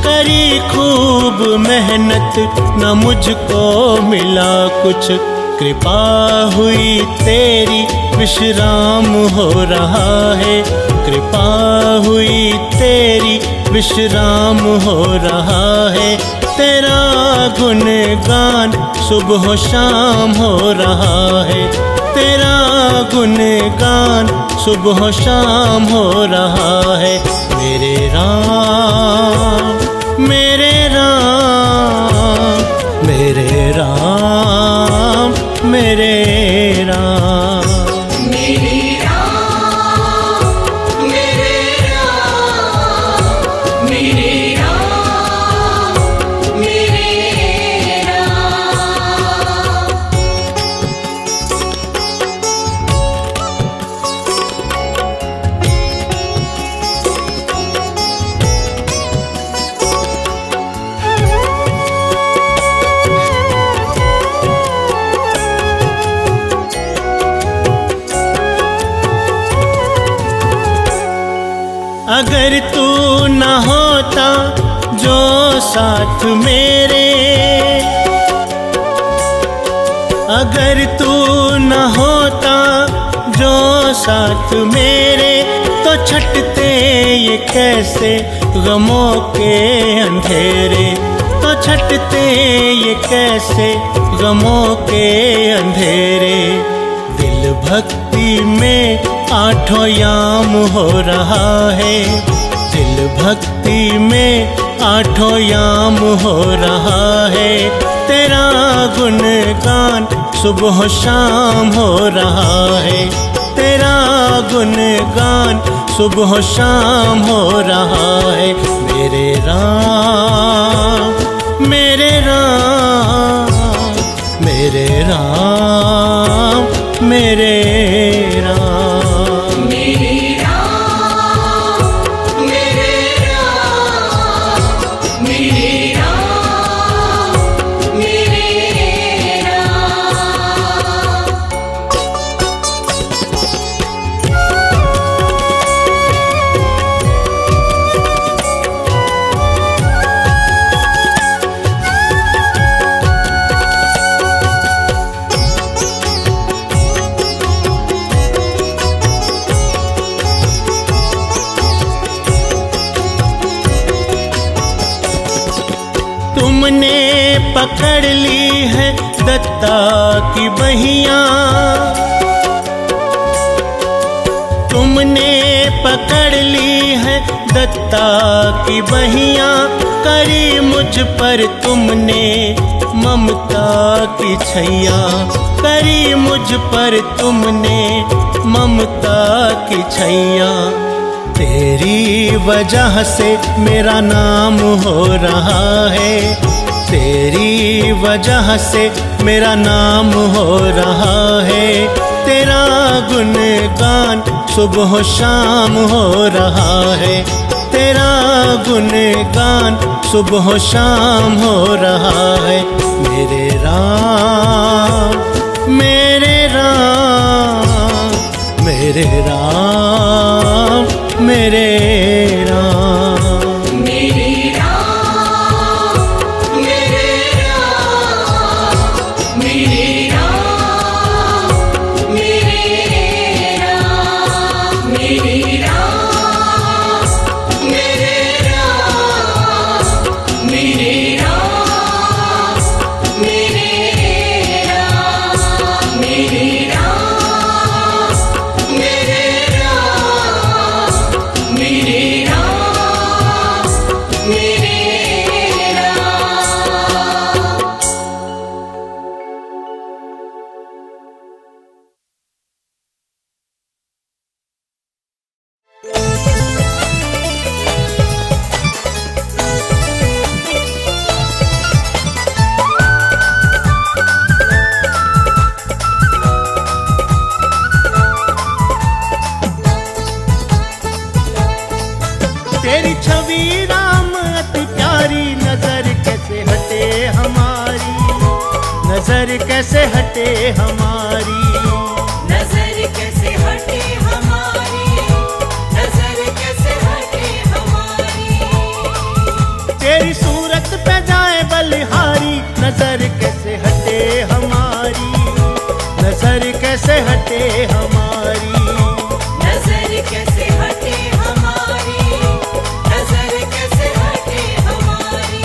करी खूब मेहनत ना मुझको मिला कुछ। कृपा हुई तेरी विश्राम हो रहा है, कृपा हुई तेरी विश्राम हो रहा है। तेरा गुणगान सुबह शाम हो रहा है, तेरा गुणगान सुबह शाम हो रहा है। मेरे राम मेरे राम मेरे राम मेरे राम मेरे राम मेरे राम मेरे राम मेरे राम। अगर तू न होता जो साथ मेरे, अगर तू न होता जो साथ मेरे, तो छटते ये कैसे गमों के अंधेरे, तो छटते ये कैसे गमों के अंधेरे। दिल भक्ति में आठों याम हो रहा है, दिल भक्ति में आठों याम हो रहा है। तेरा गुणगान सुबह शाम हो रहा है, तेरा गुणगान सुबह शाम हो रहा है। मेरे राम मेरे राम मेरे राम मेरे राम मेरे राम मेरे राम मेरे राम मेरे राम। तुमने पकड़ ली है दत्ता की बहिया, तुमने पकड़ ली है दत्ता की बहिया। करी मुझ पर तुमने ममता की छैया, करी मुझ पर तुमने ममता की छैया। तेरी वजह से मेरा नाम हो रहा है, तेरी वजह से मेरा नाम हो रहा है। तेरा गुणगान सुबह शाम हो रहा है, तेरा गुणगान सुबह शाम हो रहा है। मेरे राम मेरे राम मेरे राम मेरे राम मेरे राम मेरे राम मेरे राम मेरे राम मेरे राम मेरे राम मेरे राम मेरे राम मेरे राम मेरे राम मेरे राम मेरे राम। तेरी छवि राम अति प्यारी, नजर कैसे हटे हमारी, नजर कैसे हटे हमारी। नजर कैसे हटे हमारी, नजर कैसे हटे हमारी। तेरी सूरत पे जाए बलिहारी, नजर कैसे हटे हमारी, नजर कैसे हटे हमारी। नजर कैसे हटे हमारी, नजर कैसे हटे हमारी।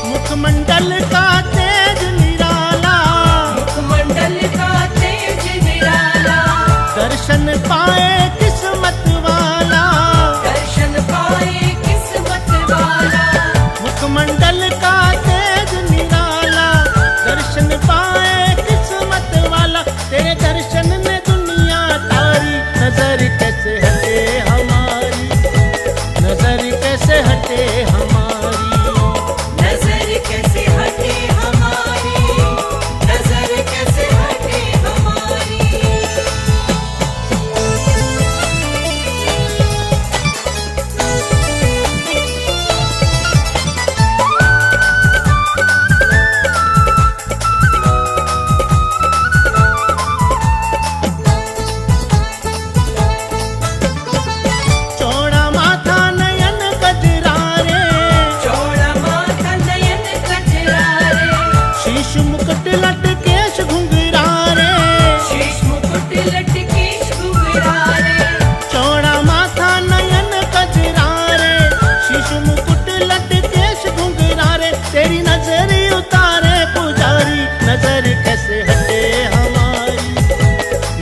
मुखमंडल का तेज निराला, मुखमंडल का तेज निराला, दर्शन पाए किस्मत वाला, दर्शन पाए किस्मत वाला। मुखमंडल का तेज निराला, दर्शन पाए किस्मत वाला। तेरे दर्शन ने दुनिया तारी, नजर कैसे हटे हमारी, नजर कैसे हटे हमारी। नजर कैसे हटे हमारी, नजर कैसे हटे हमारी। चौड़ा माथा नयन गजरारे, चौड़ा माथा नयन कजरारे, शीश मुकुट लटकेश घुंघरारे। शीश मुकुट लटकेश घुंघरारे। चौड़ा माथा नयन गजरारे, शीश मुकुट लटकेश घुंघरारे। तेरी नजर उतारे पुजारी, नजर कैसे हटे हमारी,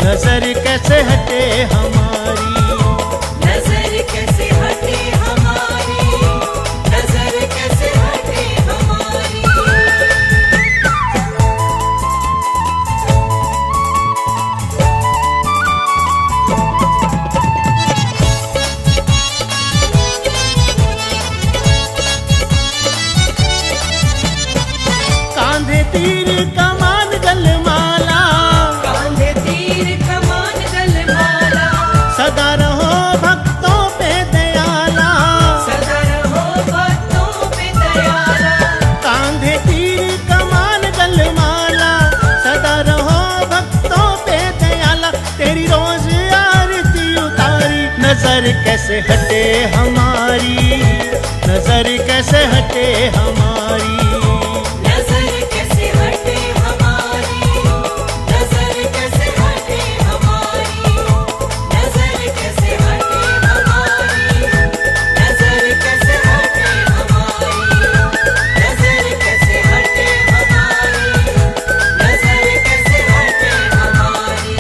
नजर कैसे हटे हमारी। नजर कैसे हटे हमारी, नजर कैसे हटे हमारी। कांधे तीर कमान गलमाला, कांधे तीर कमान गलमाला, सदा रहो भक्तों पे दयाला। सदा रहो भक्तों पे दयाला। कांधे तीर कमान गलमाला, सदा रहो भक्तों पे दयाला। तेरी रोज आरती उतारी, नजर कैसे हटे हमारी, नजर कैसे हटे हमारी। नजर कैसे हटे हमारी, नजर कैसे हटे हमारी। नजर कैसे हटे हमारी, नजर कैसे हटे हमारी। नजर कैसे हटे हमारी, नजर कैसे हटे हमारी।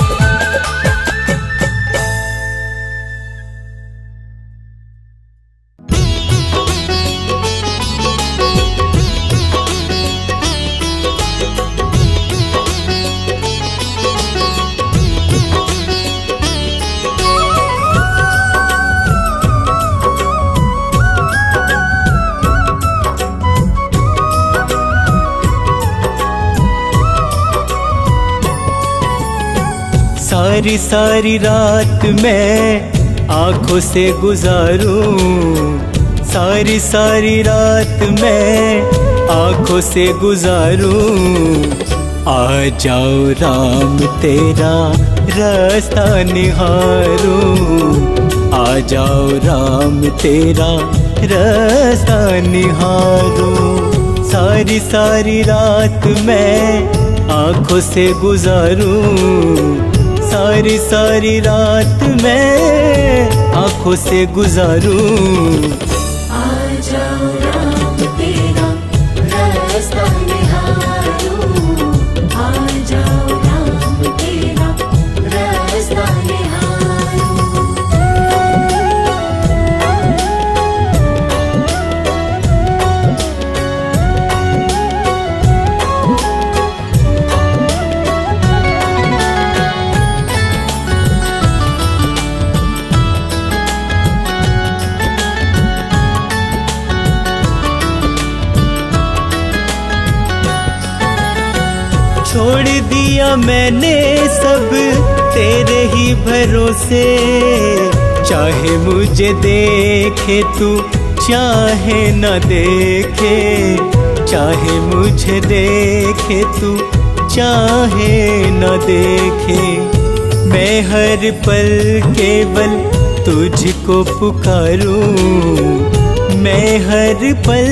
सारी सारी रात मैं आंखों से गुजारूं, सारी सारी रात मैं आंखों से गुजारूं। आ जाओ राम तेरा रास्ता निहारूं, आ जाओ राम तेरा रास्ता निहारूं। सारी सारी रात मैं आंखों से गुजारूं, सारी सारी रात मैं आंखों से गुजारूं। आ जाओ राम तेरा रास्ता निहारूं, आ जाओ राम तेरा रास्ता निहारूं। छोड़ दिया मैंने सब तेरे ही भरोसे, चाहे मुझे देखे तू चाहे न देखे, चाहे मुझे देखे तू चाहे न देखे। मैं हर पल केवल तुझको पुकारूं, मैं हर पल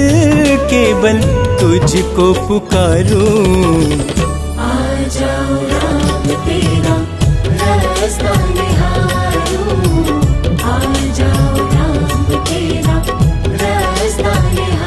केवल तुझको पुकारूं। आ जाओ राम तेरा रास्ता निहारूं, आ जाओ राम तेरा रास्ता निहारूं।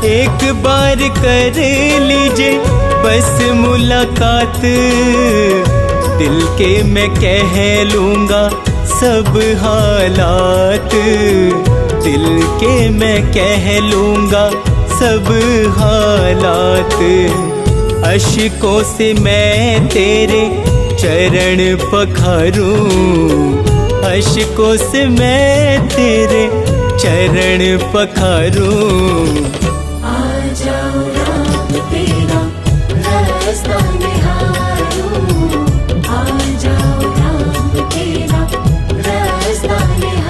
एक बार कर लीजिए बस मुलाकात, दिल के मैं कह लूँगा सब हालात, दिल के मैं कह लूँगा सब हालात। अश्कों से मैं तेरे चरण पखारूं, अश्कों से मैं तेरे चरण पखारूं। आ जाओ राम तेरा रास्ता निहारूं, आ जाओ राम तेरा रास्ता निहारूं।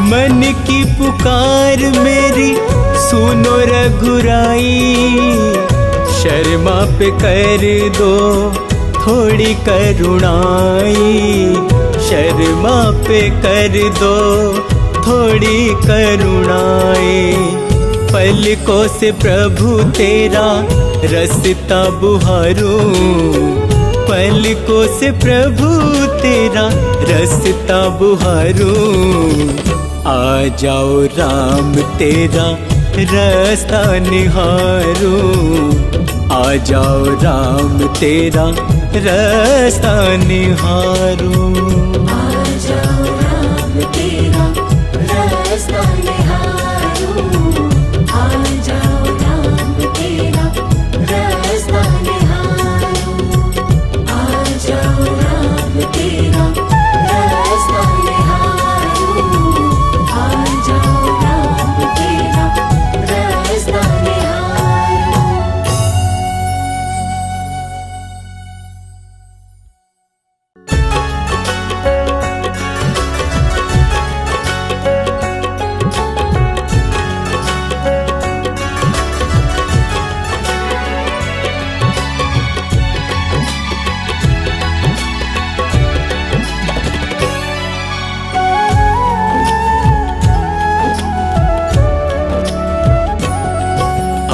मन की पुकार मेरी सुनो रघुराई, शर्मा पे कर दो थोड़ी करुणाई, शर्मा पे कर दो थोड़ी करुणाई। पलकों से प्रभु तेरा रास्ता बुहारूं, पलकों से प्रभु तेरा रास्ता बुहारूं। आ जाओ राम तेरा रास्ता निहारूं, आ जाओ राम तेरा रास्ता निहारूं। आ जाओ राम तेरा रास्ता निहारूं, आ जाओ राम तेरा रास्ता निहारूं, आ जाओ राम तेरा रास्ता निहारूं, आ जाओ राम तेरा रास्ता निहारूं।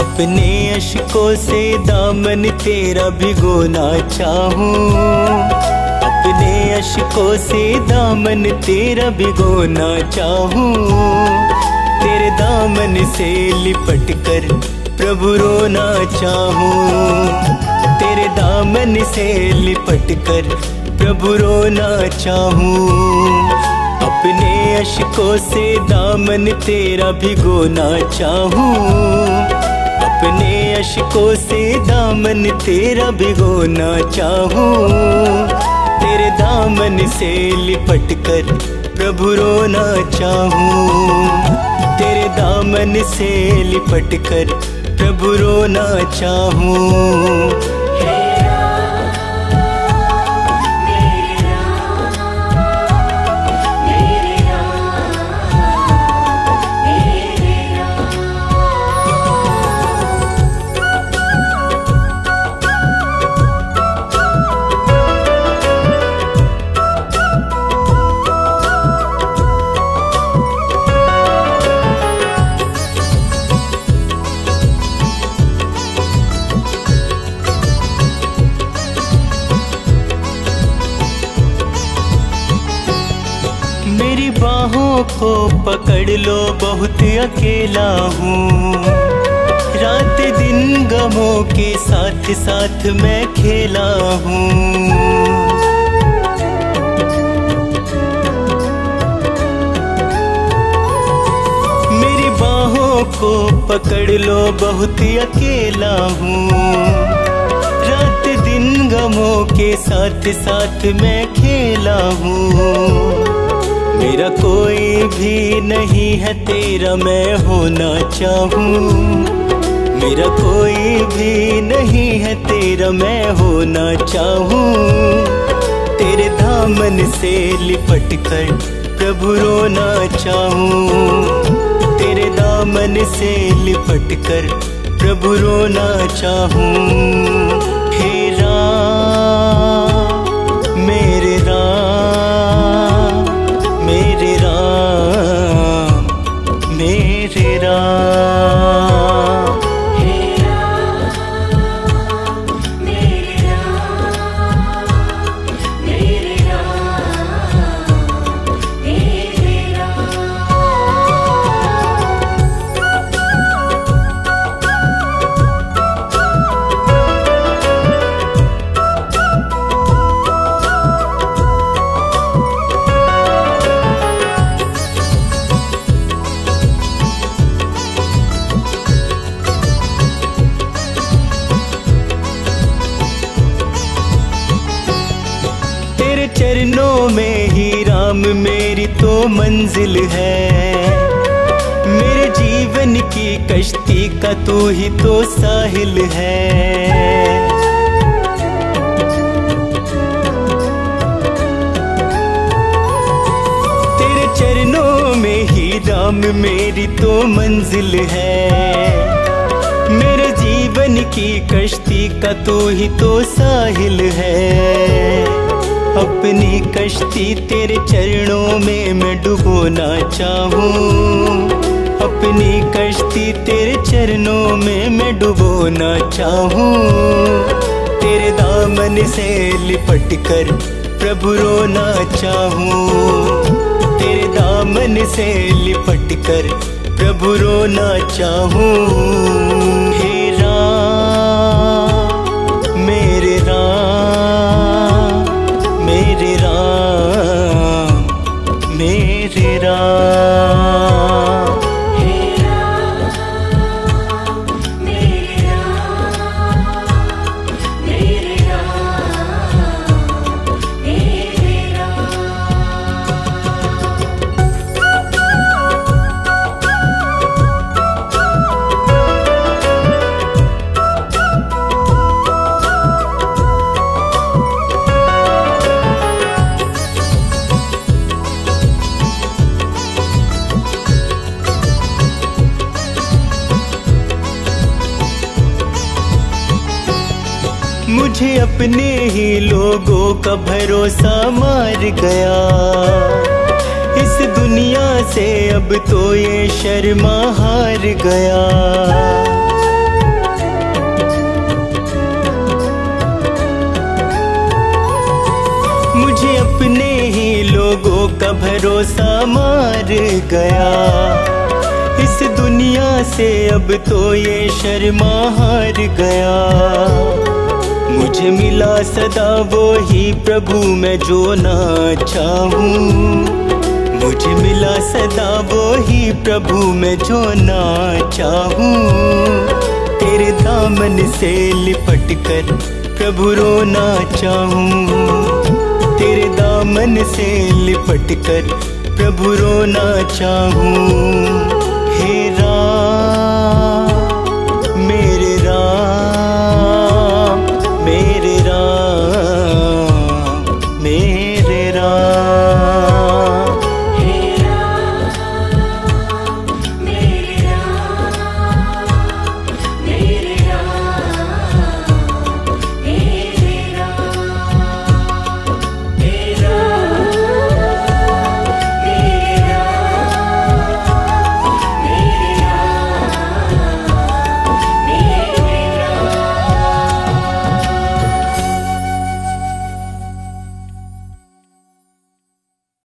अपने अश्कों से दामन तेरा भिगोना चाहूं, अपने अश्कों से दामन तेरा भिगोना चाहूं। तेरे दामन से लिपट कर प्रभु रोना चाहूं, तेरे दामन से लिपट कर प्रभु रोना चाहूं। अपने अश्कों से दामन तेरा भिगोना चाहूं, अपने अश्कों से दामन तेरा भिगोना चाहूं। तेरे दामन से लिपट कर प्रभु रोना चाहूं, तेरे दामन से लिपट कर प्रभु रोना चाहूं। मेरी बाहों को पकड़ लो, बहुत अकेला हूँ। रात दिन गमों के साथ साथ मैं खेला हूँ। मेरी बाहों को पकड़ लो, बहुत अकेला हूँ। रात दिन गमों के साथ साथ मैं खेला हूँ। मेरा कोई भी नहीं है तेरा मैं होना चाहूँ, मेरा कोई भी नहीं है तेरा मैं होना चाहूँ। तेरे दामन से लिपट कर प्रभु रोना चाहूँ, तेरे दामन से लिपट कर प्रभु रोना चाहूँ। हे राम मेरे राम, मेरे राम मेरे राम। हे राम मेरे राम, मेरे राम मेरे राम। तेरे चरणों में ही राम मेरी तो मंजिल है। मेरे जीवन की कश्ती का तू ही तो साहिल है। तेरे चरणों में ही राम मेरी तो मंजिल है। मेरे जीवन की कश्ती का तू ही तो साहिल है। अपनी कश्ती तेरे चरणों में मैं डुबोना चाहूँ, अपनी कश्ती तेरे चरणों में मैं डुबोना चाहूँ। तेरे दामन से लिपट कर प्रभु रोना चाहूँ, तेरे दामन से लिपट कर प्रभु रोना चाहूँ। हे राम मेरे राम, मेरे राम मेरे राम। हे राम मेरे राम, मेरे राम मेरे राम। मुझे अपने ही लोगों का भरोसा मार गया। इस दुनिया से अब तो ये शर्मा हार गया। अपना भरोसा मार गया। इस दुनिया से अब तो ये शर्मा हार गया। मुझे मिला सदा वो ही प्रभु मैं जो ना चाहूं। मुझे मिला सदा वो ही प्रभु मैं जो ना चाहूं। तेरे दामन से लिपट कर प्रभु रोना चाहूं। तेरे दामन से लिपट कर प्रभु रोना चाहूं। हे